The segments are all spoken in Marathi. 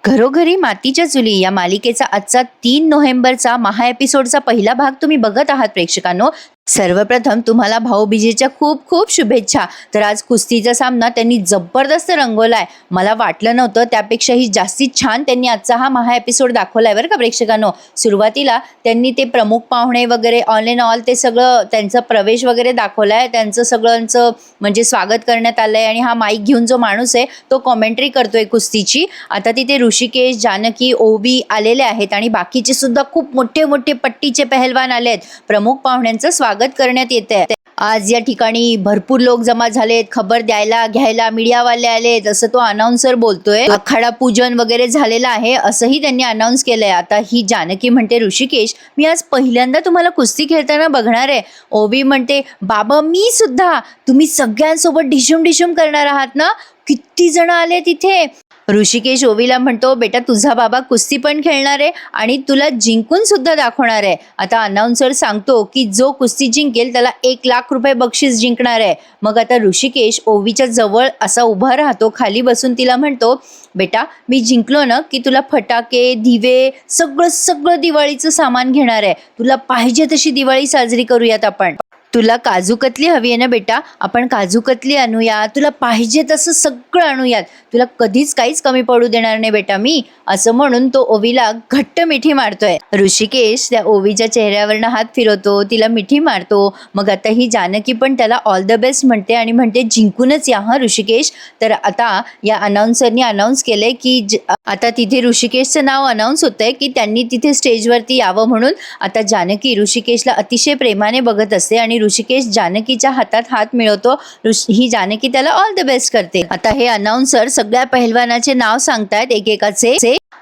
घरोघरी मातीच्या चुली या मालिकेचा आजचा 3 नोव्हेंबरचा महा एपिसोडचा पहिला भाग तुम्ही बघत आहात प्रेक्षकांनो. सर्वप्रथम तुम्हाला भाऊबीजेच्या खूप खूप शुभेच्छा. तर आज कुस्तीचा सामना त्यांनी जबरदस्त रंगवलाय. मला वाटलं नव्हतं त्यापेक्षाही जास्तीत छान त्यांनी आजचा हा महा एपिसोड दाखवलाय बरं का प्रेक्षकांनो. सुरुवातीला त्यांनी ते प्रमुख पाहुणे वगैरे ऑल इन ऑल ते सगळं त्यांचा प्रवेश वगैरे दाखवलाय. त्यांचं सगळ्यांचं म्हणजे स्वागत करण्यात आलंय आणि हा माईक घेऊन जो माणूस आहे तो कॉमेंट्री करतोय कुस्तीची. आता तिथे ऋषिकेश, जानकी, ओवी आलेले आहेत आणि बाकीचे सुद्धा खूप मोठे मोठे पट्टीचे पहलवान आले आहेत. प्रमुख पाहुण्यांचं स्वागत करण्यात येते. आज या ठिकाणी भरपूर लोक जमा झालेत, खबर द्यायला घ्यायला मीडियावाले आलेत असं तो अनाउन्सर बोलतोय. आखाडा पूजन वगैरे झालेलं आहे असंही त्यांनी अनाउन्स केलंय. आता ही जानकी म्हणते, ऋषिकेश मी आज पहिल्यांदा तुम्हाला कुस्ती खेळताना बघणार आहे. ओवी म्हणते, बाबा मी सुद्धा. तुम्ही सगळ्यांसोबत ढिशूम ढिशूम करणार आहात ना? किती जण आले तिथे. ऋषिकेश ओवीला म्हणतो, बेटा तुझा बाबा कुस्ती पण खेळणार आहे आणि तुला जिंकून सुद्धा दाखवणार आहे. आता अनाउन्सर सांगतो की जो कुस्ती जिंकेल त्याला 1,00,000 रुपये बक्षीस जिंकणार आहे. मग आता ऋषिकेश ओवीच्या जवळ असा उभा राहतो, खाली बसून तिला म्हणतो, बेटा मी जिंकलो ना की तुला फटाके, दिवे, सगळं सगळं दिवाळीचं सामान घेणार आहे. तुला पाहिजे तशी दिवाळी साजरी करूयात आपण. तुला काजू कतली हवी आहे ना बेटा, आपण काजू कतली आणूया. तुला पाहिजे तसं सगळं आणूयात. तुला कधीच काहीच कमी पडू देणार नाही बेटा मी. असं म्हणून तो ओवीला घट्ट मिठी मारतोय. ऋषिकेश त्या ओवीच्या चेहऱ्यावरनं हात फिरवतो, तिला मिठी मारतो. मग आता ही जानकी पण त्याला ऑल द बेस्ट म्हणते आणि म्हणते, जिंकूनच या हा ऋषिकेश. तर आता या अनाउन्सरनी अनाउन्स केलंय की आता तिथे ऋषिकेशचं नाव अनाउन्स होतंय की त्यांनी तिथे स्टेजवरती यावं म्हणून. आता जानकी ऋषिकेशला अतिशय प्रेमाने बघत असते आणि ऋषिकेश जानकीच्या हातात हात मिळवतो. ही जानकी त्याला ऑल द बेस्ट करते. आता हे अनाउन्सर सगळ्या पहिलवानाचे नाव सांगतायत एकेकाचे.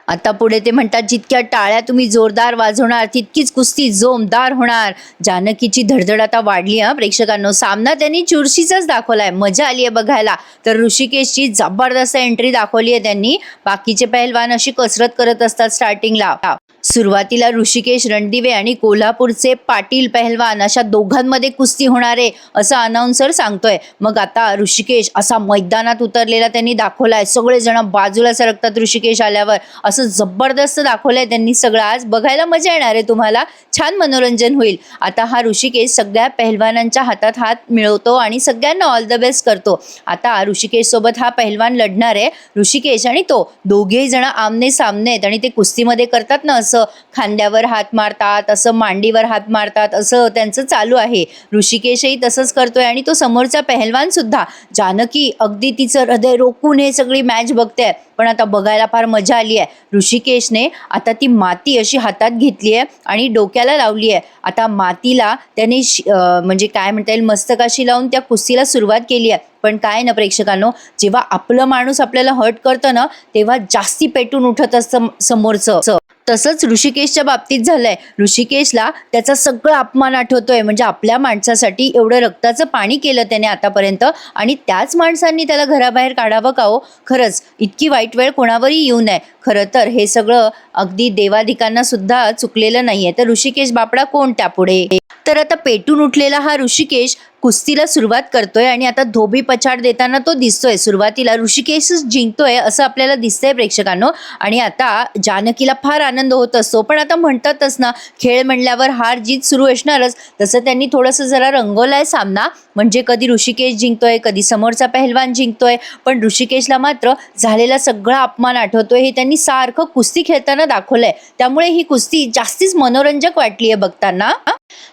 आता पुढे ते म्हणतात, जितक्या टाळ्या तुम्ही जोरदार वाजवणार तितकीच कुस्ती जोमदार होणार. जानकीची धडधड आता वाढली हा प्रेक्षकांनो. सामना त्यांनी चुरशीचाच दाखवलाय, मजा आली आहे बघायला. तर ऋषिकेशची जबरदस्त एंट्री दाखवली आहे त्यांनी. बाकीचे पहिलवान अशी कसरत करत असतात स्टार्टिंगला. सुरुवातीला ऋषिकेश रणदिवे आणि कोल्हापूरचे पाटील पहलवान अशा दोघांमध्ये कुस्ती होणार आहे असं अनाउन्सर सांगतोय. मग आता ऋषिकेश असा मैदानात उतरलेला त्यांनी दाखवलाय. सगळेजण बाजूला सरकतात ऋषिकेश आल्यावर. असं जबरदस्त दाखवलंय त्यांनी सगळं. आज बघायला मजा येणार आहे तुम्हाला, छान मनोरंजन होईल. आता हा ऋषिकेश सगळ्या पहलवानांच्या हातात हात मिळवतो आणि सगळ्यांना ऑल द बेस्ट करतो. आता ऋषिकेश सोबत हा पहलवान लढणार आहे. ऋषिकेश आणि तो दोघेही जण आमने सामने आहेत आणि ते कुस्तीमध्ये करतात ना, असं खांद्यावर हात मारतात, असं मांडीवर हात मारतात, असं त्यांचं चालू आहे. ऋषिकेशही तसंच करतोय आणि तो समोरचा पहलवान सुद्धा. जानकी अगदी तिचं हृदय रोखून हे सगळी मॅच बघते. पण आता बघायला फार मजा आली आहे. ऋषिकेशने आता ती माती अशी हातात घेतली आहे आणि डोक्याला लावली आहे. आता मातीला त्याने म्हणजे काय म्हणता येईल, मस्तकाशी लावून त्या कुस्तीला सुरुवात केली आहे. पण काय ना प्रेक्षकांनो, जेव्हा आपलं माणूस आपल्याला हर्ट करतं ना तेव्हा जास्ती पेटून उठत असतं समोरचं. तसंच ऋषिकेशच्या बाबतीत झालंय. ऋषिकेशला त्याचा सगळा अपमान आठवतोय. म्हणजे आपल्या माणसासाठी एवढं रक्ताचं पाणी केलं त्याने आतापर्यंत आणि त्याच माणसांनी त्याला घराबाहेर काढावं का हो? खरंच इतकी वाईट वेळ कोणावरही येऊ नये. खरं तर हे सगळं अगदी देवाधिकांना सुद्धा चुकलेलं नाहीये. तर ऋषिकेश बापडा कोण त्यापुढे? तर आता पेटून उठलेला हा ऋषिकेश कुस्तीला सुरुवात करतोय आणि आता धोबी पछाड देताना तो दिसतोय. सुरुवातीला ऋषिकेशच जिंकतोय असं आपल्याला दिसतंय प्रेक्षकांनो. आणि आता जानकीला फार आनंद होत असतो. पण आता म्हणतातच ना, खेळ म्हणल्यावर हार जीत सुरू असणारच. तसं त्यांनी थोडंसं जरा रंगवलाय सामना. म्हणजे कधी ऋषिकेश जिंकतोय, कधी समोरचा पहलवान जिंकतोय. पण ऋषिकेशला मात्र झालेला सगळा अपमान आठवतोय. हे त्यांनी सारखं कुस्ती खेळताना दाखवलंय. त्यामुळे ही कुस्ती जास्तीच मनोरंजक वाटली आहे बघताना.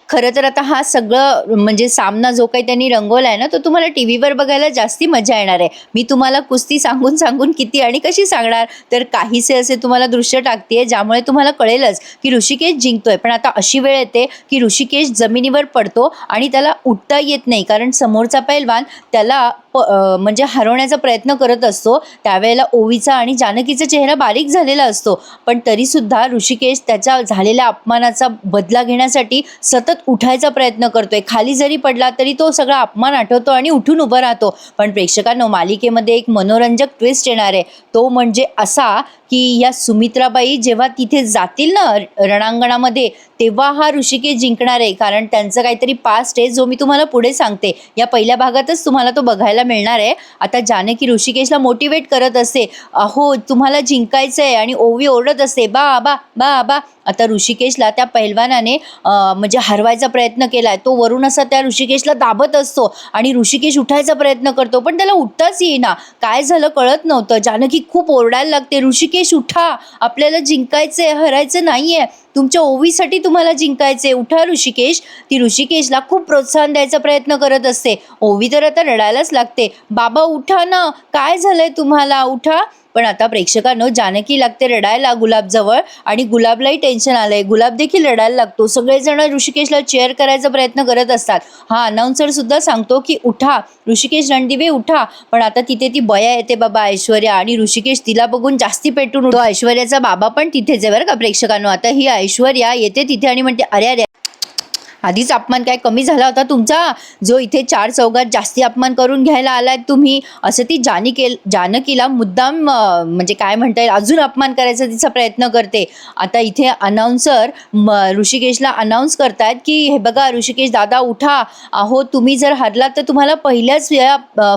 खरं तर आता हा सगळं म्हणजे सामना जो काही त्यांनी रंगवलाय ना, तो तुम्हाला टीव्हीवर बघायला जास्ती मजा येणार आहे. मी तुम्हाला कुस्ती सांगून सांगून किती आणि कशी सांगणार, तर काहीसे असे तुम्हाला दृश्य टाकतेय ज्यामुळे तुम्हाला कळेलच की ऋषिकेश जिंकतोय. पण आता अशी वेळ येते की ऋषिकेश जमिनीवर पडतो आणि त्याला उठता येत नाही, कारण समोरचा पैलवान त्याला म्हणजे हरवण्याचा प्रयत्न करत असतो. त्यावेळेला ओवीचा आणि जानकीचा चेहरा बारीक झालेला असतो. पण तरी सुद्धा ऋषिकेश त्याच्या झालेल्या अपमानाचा बदला घेण्यासाठी सतत उठायचा प्रयत्न करतोय. खाली जरी पडला तरी तो सगळा अपमान आठवतो आणि उठून उभा राहतो. पण प्रेक्षकांनो, मालिकेमध्ये एक मनोरंजक ट्विस्ट येणार आहे. तो म्हणजे असा की या सुमित्राबाई जेव्हा तिथे जातील ना रणांगणामध्ये, तेव्हा हा ऋषिकेश जिंकणार आहे. कारण त्यांचं काहीतरी पास्ट आहे जो मी तुम्हाला पुढे सांगते. या पहिल्या भागातच तुम्हाला तो बघायला बघायला मिळणार आहे. आता जानकी ऋषिकेशला मोटिवेट करत असते, अहो तुम्हाला जिंकायचंय, आणि ओवी ओरडत असते, बा बा बा बा. आता ऋषिकेशला त्या पैलवानाने म्हणजे हरवायचा प्रयत्न केलाय. तो वरून असा त्या ऋषिकेशला दाबत असतो आणि ऋषिकेश उठायचा प्रयत्न करतो, पण त्याला उठताच येईना. काय झालं कळत नव्हतं. जानकी खूप ओरडायला लागते, ऋषिकेश उठा, आपल्याला जिंकायचंय, हरायचं नाहीये, तुमच्या ओवीसाठी तुम्हाला जिंकायचे, उठा ऋषिकेश. ती ऋषिकेशला खूप प्रोत्साहन द्यायचा प्रयत्न करत असते. ओवी तर आता रडायलाच लागते, बाबा उठा ना, काय झालंय तुम्हाला, उठा. पण आता प्रेक्षकांनो, जानकी लागते रडायला गुलाबजवळ, आणि गुलाबलाही टेन्शन आलंय. गुलाब देखील रडायला लागतो. सगळेजण ऋषिकेशला चेअर करायचा प्रयत्न करत असतात. हा अनाउन्सर सुद्धा सांगतो की उठा ऋषिकेश रणदिवे, उठा. पण आता तिथे ती बया येते बाबा, ऐश्वर्या, आणि ऋषिकेश तिला बघून जास्ती पेटून उठतो. ऐश्वर्याचा बाबा पण तिथेच आहे बरं का प्रेक्षकांनो. आता ही ऐश्वर्या येते तिथे आणि म्हणते, अरे अरे, आधीच अपमान काय कमी झाला होता तुमचा, जो इथे चार चौघात जास्ती अपमान करून घ्यायला आलात तुम्ही, असं ती जानकीला मुद्दाम म्हणजे काय म्हणता येईल, अजून अपमान करायचा तिचा प्रयत्न करते. आता इथे अनाउन्सर ऋषिकेशला अनाऊन्स करतायत की हे बघा ऋषिकेश दादा उठा, अहो तुम्ही जर हरलात तर तुम्हाला पहिल्याच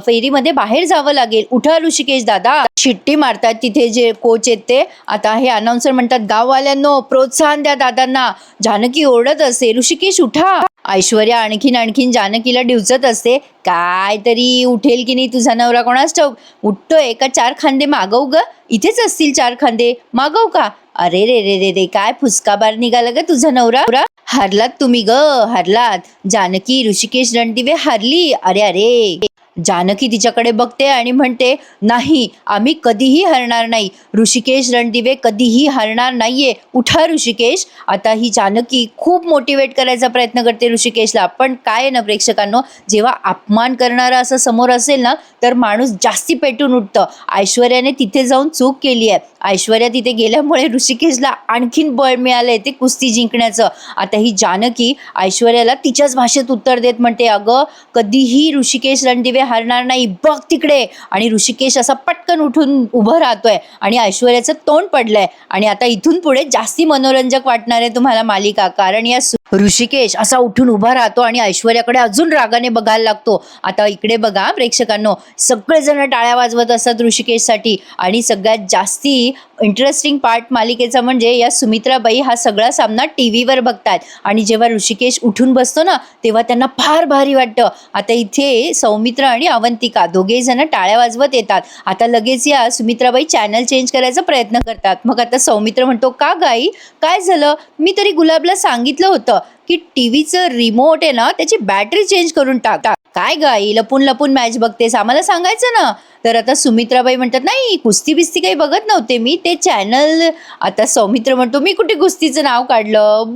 फेरीमध्ये बाहेर जावं लागेल, उठा ऋषिकेश दादा. शिट्टी मारतात तिथे जे कोच आहेत ते. आता हे अनाउन्सर म्हणतात, गाववाल्यांनो प्रोत्साहन द्या दादांना. जानकी ओरडत असते, ऋषिकेश उठा. ऐश्वर्या आणखीन जानकीला डिवचत असते, काय तरी उठेल की नाही तुझा नवरा कोणास ठाऊक, उठतोय का चार खांदे मागवू ग, इथेच असतील चार खांदे, मागवू का. अरे रे रे रे रे, काय फुसकाबार निघाला ग तुझा नवरा. हरलात तुम्ही ग, हरलात. जानकी ऋषिकेश रणदिवे हरली. अरे अरे. जानकी तिच्याकडे बघते आणि म्हणते, नाही आम्ही कधीही हरणार नाही, ऋषिकेश रणदिवे कधीही हरणार नाहीये, उठा ऋषिकेश. आता ही जानकी खूप मोटिवेट करायचा प्रयत्न करते ऋषिकेशला. पण काय आहे ना प्रेक्षकांनो, जेव्हा अपमान करणारा असं समोर असेल ना, तर माणूस जास्ती पेटून उठतं. ऐश्वर्याने तिथे जाऊन चूक केली आहे. ऐश्वर्या तिथे गेल्यामुळे ऋषिकेशला आणखीन बळ मिळालंय ते कुस्ती जिंकण्याचं. आता ही जानकी ऐश्वर्याला तिच्याच भाषेत उत्तर देत म्हणते, अगं कधीही ऋषिकेश रणदिवे हरणार नाही, बघ तिकडे. आणि ऋषिकेश असा पटकन उठून उभं राहतोय आणि ऐश्वर्याचं तोंड पडलंय. आणि आता इथून पुढे जास्ती मनोरंजक वाटणार आहे तुम्हाला मालिका, कारण या ऋषिकेश असा उठून उभा राहतो आणि ऐश्वर्याकडे अजून रागाने बघायला लागतो. आता इकडे बघा प्रेक्षकांनो, सगळेजण टाळ्या वाजवत असतात ऋषिकेशसाठी. आणि सगळ्यात जास्ती इंटरेस्टिंग पार्ट मालिकेचा म्हणजे या सुमित्राबाई हा सगळा सामना टीव्हीवर बघतात. आणि जेव्हा ऋषिकेश उठून बसतो ना, तेव्हा त्यांना फार भारी वाटतं. आता इथे सौमित्र आणि अवंतिका दोघेही जण टाळ्या वाजवत येतात. आता लगेच या सुमित्राबाई चॅनल चेंज करायचा प्रयत्न करतात. मग आता सौमित्र म्हणतो, का गाई काय झालं, मी तरी गुलाबला सांगितलं होतं की टीव्हीचं रिमोट आहे ना, त्याची बॅटरी चेंज करून टाक. काय गाई लपून लपून मॅच बघतेस, आम्हाला सांगायचं ना. तर आता सुमित्राबाई म्हणतात, नाही कुस्ती बिस्ती काही बघत नव्हते मी, ते चॅनल. आता सौमित्र म्हणतो, मी कुठे कुस्तीचं नाव काढलं,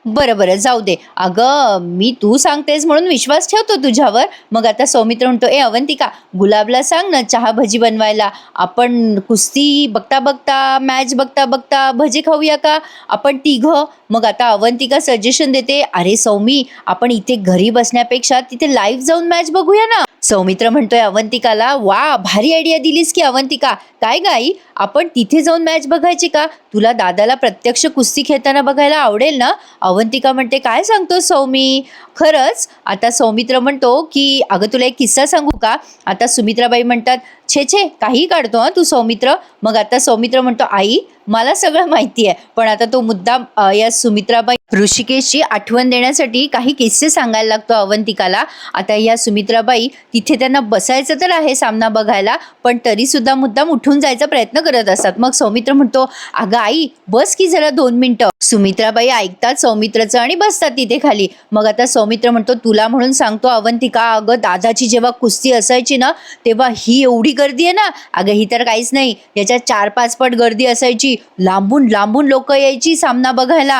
बरं जाऊ दे, अगं मी तू सांगतेस म्हणून विश्वास ठेवतो तुझ्यावर. मग आता सौमित्र म्हणतो, ए अवंतिका गुलाबला सांग ना चहा भजी बनवायला, आपण कुस्ती बघता बघता मॅच बघता बघता भजी खाऊया का आपण तिघं. मग आता अवंतिका सजेशन देते, अरे सौमी आपण इथे घरी बसण्यापेक्षा तिथे लाईव्ह जाऊन मॅच बघूया ना. सौमित्र म्हणतोय अवंतिकाला, वा भारी आयडिया दिलीस की अवंतिका. काय गाई आपण तिथे जाऊन मॅच बघायची का, तुला दादाला प्रत्यक्ष कुस्ती खेळताना बघायला आवडेल ना. अवंतिका म्हणते, काय सांगतो सौमी, खरंच. आता सौमित्र म्हणतो की अगं तुला एक किस्सा सांगू का. आता सुमित्राबाई म्हणतात, छे काही काढतो हा तू सौमित्र. मग आता सौमित्र म्हणतो, आई मला सगळं माहिती आहे, पण आता तो मुद्दाम या सुमित्राबाई ऋषिकेशची आठवण देण्यासाठी काही किस्से सांगायला लागतो अवंतिकाला. आता या सुमित्राबाई तिथे त्यांना बसायचं तर आहे सामना बघायला, पण तरी सुद्धा मुद्दाम उठून जायचा प्रयत्न करत असतात. मग सौमित्र म्हणतो, अगं आई बस की जरा 2 मिनिटं. सुमित्राबाई ऐकतात सौमित्रचं आणि बसतात तिथे खाली. मग आता सौमित्र म्हणतो, तुला म्हणून सांगतो अवंतिका, अगं दादाची जेव्हा कुस्ती असायची ना, तेव्हा ही एवढी गर्दी आहे ना, अगं ही तर काहीच नाही, याच्या 4-5 पट गर्दी असायची, लांबून लांबून लोक यायची सामना बघायला.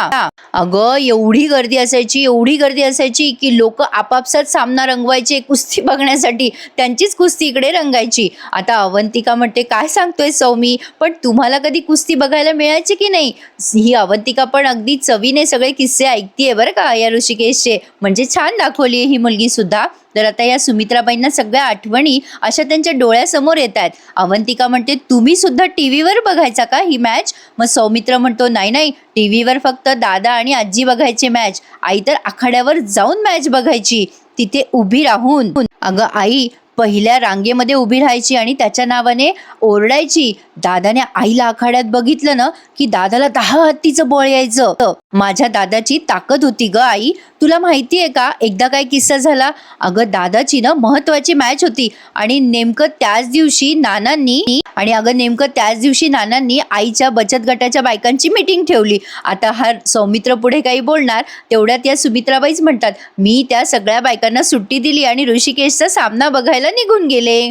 अगं एवढी गर्दी असायची की लोक आपापसात सामना रंगवायचे कुस्ती बघण्यासाठी, त्यांचीच कुस्ती इकडे रंगायची. आता अवंतिका म्हणते, काय सांगतोय सौमी, पण तुम्हाला कधी कुस्ती बघायला मिळायची की नाही. ही अवंतिका पण अगदी चवीने सगळे किस्से ऐकतीये बरं का या ऋषिकेशचे, म्हणजे छान दाखवली ही मुलगी सुद्धा. तर आता या सुमित्राबाईंना सगळ्या आठवणी अशा त्यांच्या डोळ्यासमोर येत आहेत. अवंतिका म्हणते, तुम्ही सुद्धा टीव्हीवर बघायचा का ही मॅच. मग सौमित्र म्हणतो, नाही टीव्हीवर फक्त दादा आणि आजी बघायचे मॅच, आई तर आखाड्यावर जाऊन मॅच बघायची तिथे उभी राहून. अगं आई पहिल्या रांगेमध्ये उभी राहायची आणि त्याच्या नावाने ओरडायची. दादाने आईला आखाड्यात बघितलं ना की दादाला 10 हत्तीचं बळ यायचं. माझ्या दादाची ताकद होती ग आई. तुला माहितीये का एकदा काय किस्सा झाला? अगं दादाची ना महत्वाची मॅच होती आणि नेमकं त्याच दिवशी नानांनी आईच्या बचत गटाच्या बायकांची मीटिंग ठेवली. आता हा सौमित्र पुढे काही बोलणार तेवढ्यात या सुमित्राबाईच म्हणतात, मी त्या सगळ्या बायकांना सुट्टी दिली आणि ऋषिकेशचा सामना बघायला निघून गेले.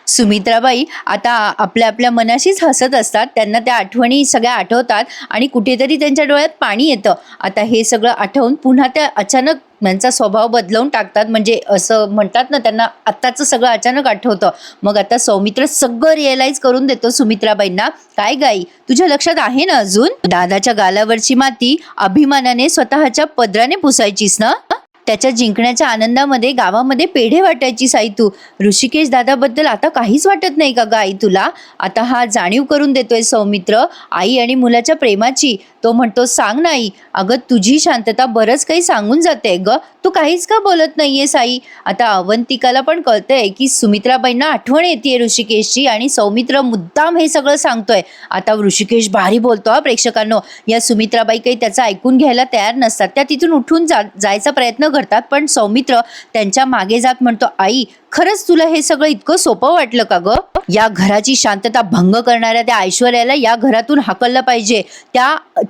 सुमित्राबाई आता आपल्या आपल्या मनाशीच हसत असतात. त्यांना त्या आठवणी सगळ्या आठवतात आणि कुठेतरी त्यांच्या डोळ्यात पाणी येतं. आता हे सगळं आठवून पुन्हा त्या अचानक त्यांचा स्वभाव बदलवून टाकतात. म्हणजे असं म्हणतात ना, त्यांना आत्ताचं सगळं अचानक आठवतं. मग आता सौमित्र सगळं रिअलाइज करून देतो सुमित्राबाईंना. काय गाई, तुझ्या लक्षात आहे ना अजून? दादाच्या गालावरची माती अभिमानाने स्वतःच्या पदराने पुसायचीस ना? त्याच्या जिंकण्याच्या आनंदामध्ये गावामध्ये पेढे वाटायचीस आई तू. ऋषिकेश दादाबद्दल आता काहीच वाटत नाही का ग आई तुला? आता हा जाणीव करून देतोय सौमित्र आई आणि मुलाच्या प्रेमाची. तो म्हणतो, सांग ना आई. अगं तुझी शांतता बरंच काही सांगून जाते ग. तू काहीच का बोलत नाहीयेस आई? आता अवंतिकाला पण कळतंय की सुमित्राबाईंना आठवण येते ऋषिकेशची आणि सौमित्र मुद्दाम हे सगळं सांगतोय. आता ऋषिकेश भारी बोलतो हा प्रेक्षकांनो. या सुमित्राबाई काही त्याचं ऐकून घ्यायला तयार नसतात. त्या तिथून उठून जायचा प्रयत्न करतात, पण सौमित्र त्यांच्या मागे जात म्हणतो, आई खरंच तुला हे सगळं इतकं सोपं वाटलं का ग? या घराची शांतता भंग करणाऱ्या त्या ऐश्वर्याला या घरातून हाकललं पाहिजे.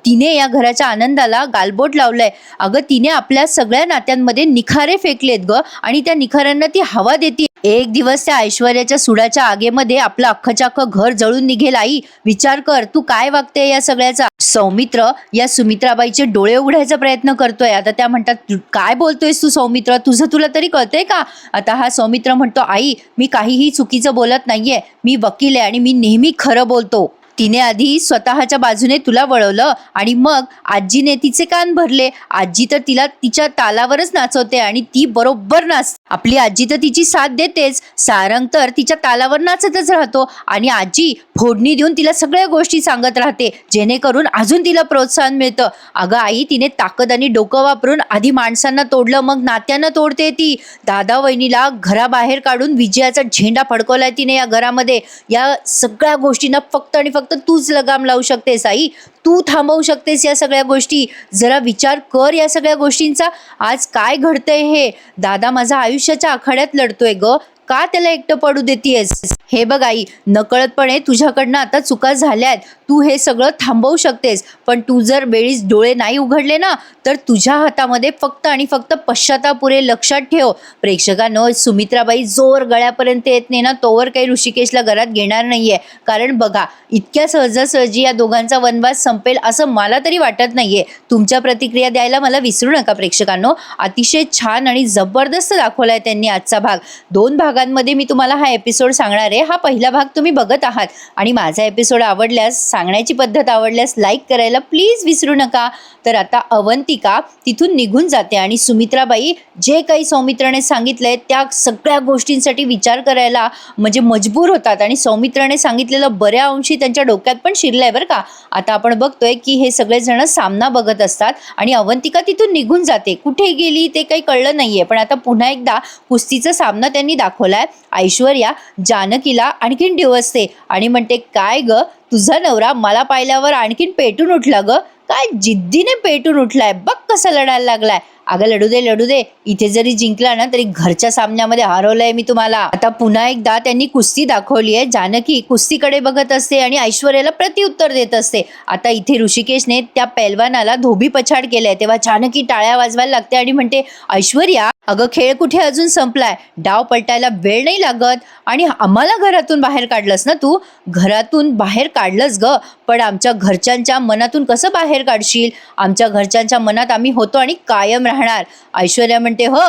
तिने या घराच्या आनंदाला गालबोट लावलंय. अगं तिने आपल्या सगळ्या नात्यांमध्ये निखारे फेकलेत ग आणि त्या निखाऱ्यांना ती हवा देते. एक दिवस त्या ऐश्वर्याच्या सुडाच्या आगेमध्ये आपलं अख्खच्या अख्खं घर जळून निघेल आई. विचार कर तू काय वागते या सगळ्याचा. सौमित्र या सुमित्राबाईचे डोळे उघडायचा प्रयत्न करतोय. आता त्या म्हणतात, काय बोलतोयस तू सौमित्र? तुला तरी कळतंय का? आता हा सौमित्र म्हणतो, आई मी काहीही चुकीचं बोलत नाहीये. मी वकील आहे आणि मी नेहमी खरं बोलतो. तिने आधी स्वतःच्या बाजूने तुला वळवलं आणि मग आजीने तिचे कान भरले. आजी तर तिला तिच्या तालावरच नाचवते आणि ती बरोबर नाच. आपली आजी तर तिची साथ देतेच. सारंग तर तिच्या तालावर नाचतच राहतो आणि आजी फोडणी देऊन तिला सगळ्या गोष्टी सांगत राहते जेणेकरून अजून तिला प्रोत्साहन मिळतं. अगं आई तिने ताकद आणि डोकं वापरून आधी माणसांना तोडलं, मग नात्यांना तोडते ती. दादा वहिनीला घराबाहेर काढून विजयाचा झेंडा फडकवलाय तिने या घरामध्ये. या सगळ्या गोष्टींना फक्त आणि फक्त तूच लगाम लावू शकतेस आई. तू थांबवू शकतेस या सगळ्या गोष्टी. जरा विचार कर या सगळ्या गोष्टींचा. आज काय घडतंय हे? दादा माझा आयुष्याच्या आखाड्यात लढतोय ग. का त्याला एकटं पडू देतेस? हे बघ आई, नकळतपणे तुझ्याकडनं आता चुका झाल्यात. तू हे सगळं थांबवू शकतेस, पण तू जर वेळीच डोळे नाही उघडले ना तर तुझ्या हातामध्ये फक्त आणि फक्त पश्चाताप उरेल. लक्षात ठेव. प्रेक्षकांनो, सुमित्राबाई जोर गळ्यापर्यंत येत नाही ना तोवर काही ऋषिकेशला घरात घेणार नाहीये. कारण बघा, इतक्या सहजासहजी या दोघांचा वनवास संपेल असं मला तरी वाटत नाहीये. तुमच्या प्रतिक्रिया द्यायला मला विसरू नका प्रेक्षकांनो. अतिशय छान आणि जबरदस्त दाखवलाय त्यांनी आजचा भाग. 2 भागांमध्ये मी तुम्हाला हा एपिसोड सांगणार आहे. हा पहिला भाग तुम्ही बघत आहात आणि माझा एपिसोड आवडल्यास, सांगण्याची पद्धत आवडल्यास लाईक करायला प्लीज विसरू नका. तर आता अवंतिका तिथून निघून जाते आणि सुमित्राबाई जे काही सौमित्राने सांगितलंय त्या सगळ्या गोष्टींसाठी विचार करायला म्हणजे मजबूर होतात आणि सौमित्राने सांगितलेलं बऱ्या अंशी त्यांच्या डोक्यात पण शिरलंय बरं का. आता आपण बघतोय की हे सगळेजण सामना बघत असतात आणि अवंतिका तिथून निघून जाते. कुठे गेली ते काही कळलं नाहीये, पण आता पुन्हा एकदा कुस्तीचा सामना त्यांनी दाखवलाय. ऐश्वर्या जानकीला आणखीन डिवचते आणि म्हणते, काय ग तुझा नवरा मला पाहिल्यावर आणखीन पेटून उठला ग. काय जिद्दीने पेटून उठलाय, बघ कसा लढायला लागलाय. अगं लढू दे. इथे जरी जिंकला ना तरी घरच्या सामन्यामध्ये हरवलंय मी तुम्हाला. आता पुन्हा एकदा त्यांनी कुस्ती दाखवली आहे. जानकी कुस्तीकडे बघत असते आणि ऐश्वर्याला प्रत्युत्तर देत असते. आता इथे ऋषिकेशने त्या पैलवानाला धोबी पछाड केलंय तेव्हा जानकी टाळ्या वाजवायला लागते आणि म्हणते, ऐश्वर्या अगं खेळ कुठे अजून संपलाय. डाव पलटायला वेळ नाही लागत आणि आम्हाला घरातून बाहेर काढलंस ना तू. घरातून बाहेर काढलंस ग, पण आमच्या घरच्यांच्या मनातून कसं बाहेर काढशील? आमच्या घरच्यांच्या मनात आम्ही होतो आणि कायम राहणार. ऐश्वर्या म्हणते, हो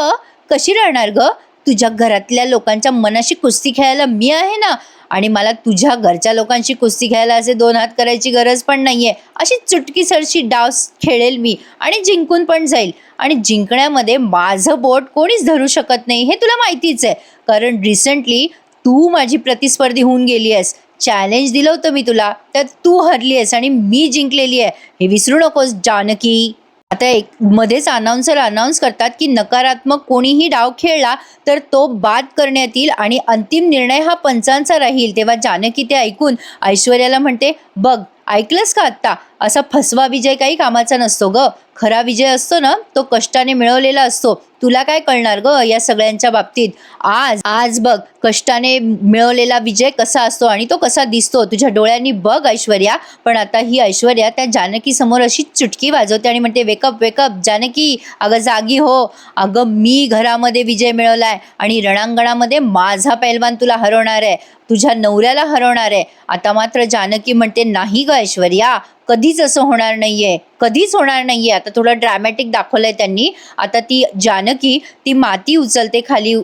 कशी राहणार ग? तुझ्या घरातल्या लोकांच्या मनाशी कुस्ती खेळायला मी आहे ना, आणि मला तुझ्या घरच्या लोकांशी कुस्ती खेळायला असे 2 हात करायची गरज पण नाहीये. अशी चुटकीसरशी डाव खेळेल मी आणि जिंकून पण जाईल. आणि जिंकण्यामध्ये माझं बोट कोणीच धरू शकत नाही हे तुला माहितीच आहे. कारण रिसेंटली तू माझी प्रतिस्पर्धी होऊन गेली आहेस. चॅलेंज दिलं होतं मी तुला, तर तू हरली आहेस आणि मी जिंकलेली आहे. हे विसरू नकोस जानकी. आता एक मध्येच अनाउन्सर अनाउन्स करतात की नकारात्मक कोणीही डाव खेळला तर तो बाद करण्यात येईल आणि अंतिम निर्णय हा पंचांचा राहील. तेव्हा जानकी ते ऐकून ऐश्वर्याला म्हणते, बघ ऐकलंस का आत्ता, असा फसवा विजय काही कामाचा नसतो ग. खरा विजय असतो ना तो कष्टाने मिळवलेला असतो. तुला काय कळणार ग या सगळ्यांच्या बाबतीत. आज आज बघ कष्टाने मिळवलेला विजय कसा असतो आणि तो कसा दिसतो तुझ्या डोळ्यांनी बघ ऐश्वर्या. पण आता ही ऐश्वर्या त्या जानकी समोर अशी चुटकी वाजवते आणि म्हणते, वेकअप वेकअप जानकी, अगं जागी हो. अगं मी घरामध्ये विजय मिळवलाय आणि रणांगणामध्ये माझा पैलवान तुला हरवणार आहे, तुझ्या नवऱ्याला हरवणार आहे. आता मात्र जानकी म्हणते, नाही ग ऐश्वर्या, कधीच असं होणार नाहीये, कधीच होणार नाहीये. आता थोडं ड्रॅमॅटिक दाखवलंय त्यांनी. आता ती जानकी ती माती उचलते खाली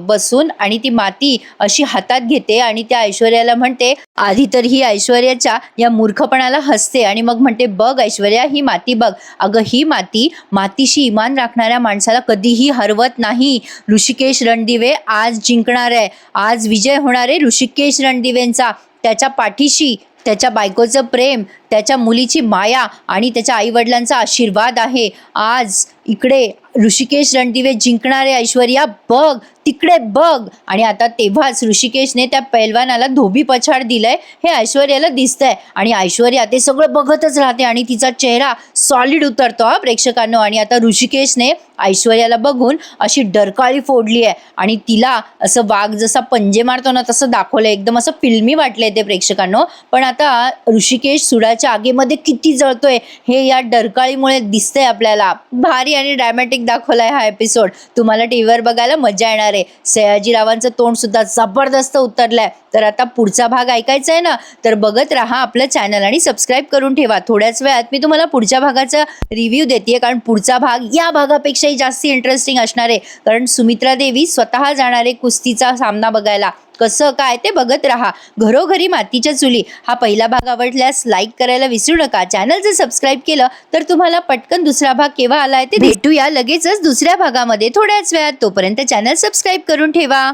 बसून आणि ती माती अशी हातात घेते आणि त्या ऐश्वर्याला म्हणते, आधी तर ही ऐश्वर्याच्या या मूर्खपणाला हसते आणि मग म्हणते, बघ ऐश्वर्या ही माती बघ, अगं ही माती मातीशी इमान राखणाऱ्या माणसाला कधीही हरवत नाही. ऋषिकेश रणदिवे आज जिंकणार आहे, आज विजय होणार आहे ऋषिकेश रणदिवेंचा. त्याच्या पाठीशी त्याच्या बायकोचं प्रेम, त्याच्या मुलीची माया आणि त्याच्या आईवडिलांचा आशीर्वाद आहे. आज इकडे ऋषिकेश रणदिवे जिंकणारे ऐश्वर्या, बघ तिकडे बघ. आणि आता तेव्हाच ऋषिकेशने त्या पैलवानाला धोबी पछाड दिलंय हे ऐश्वर्याला दिसतंय आणि ऐश्वर्या ते सगळं बघतच राहते आणि तिचा चेहरा सॉलिड उतरतो हा प्रेक्षकांनो. आणि आता ऋषिकेशने ऐश्वर्याला बघून अशी डरकाळी फोडली आहे आणि तिला असं वाघ जसा पंजे मारतो ना तसं दाखवलंय, एकदम असं फिल्मी वाटलंय ते प्रेक्षकांनो. पण आता ऋषिकेश सुडाच्या आगीमध्ये किती जळतोय हे या डरकाळीमुळे दिसतंय आपल्याला. भारी आणि ड्रॅमॅटिक दाखवलाय हा एपिसोड. तुम्हाला टीव्हीवर बघायला मजा येणार आहे. सयाजीरावांचं तोंड सुद्धा जबरदस्त उतरलंय. तर आता पुढचा भाग ऐकायचा आहे ना, तर बघत राहा आपलं चॅनल आणि सबस्क्राईब करून ठेवा. थोड्याच वेळात मी तुम्हाला पुढच्या भागाचा रिव्ह्यू देते, कारण पुढचा भाग या भागापेक्षाही जास्त इंटरेस्टिंग असणार आहे. कारण सुमित्रा देवी स्वतः जाणार आहे कुस्तीचा सामना बघायला. कसं काय ते बघत राहा. घरोघरी मातीच्या चुली हा पहिला भाग आवडल्यास लाईक करायला विसरू नका. चॅनल जर सबस्क्राईब केलं तर तुम्हाला पटकन दुसरा भाग केव्हा आलाय ते भेटूया लगेचच दुसऱ्या भागामध्ये थोड्याच वेळात. तोपर्यंत चॅनल सबस्क्राईब करून ठेवा.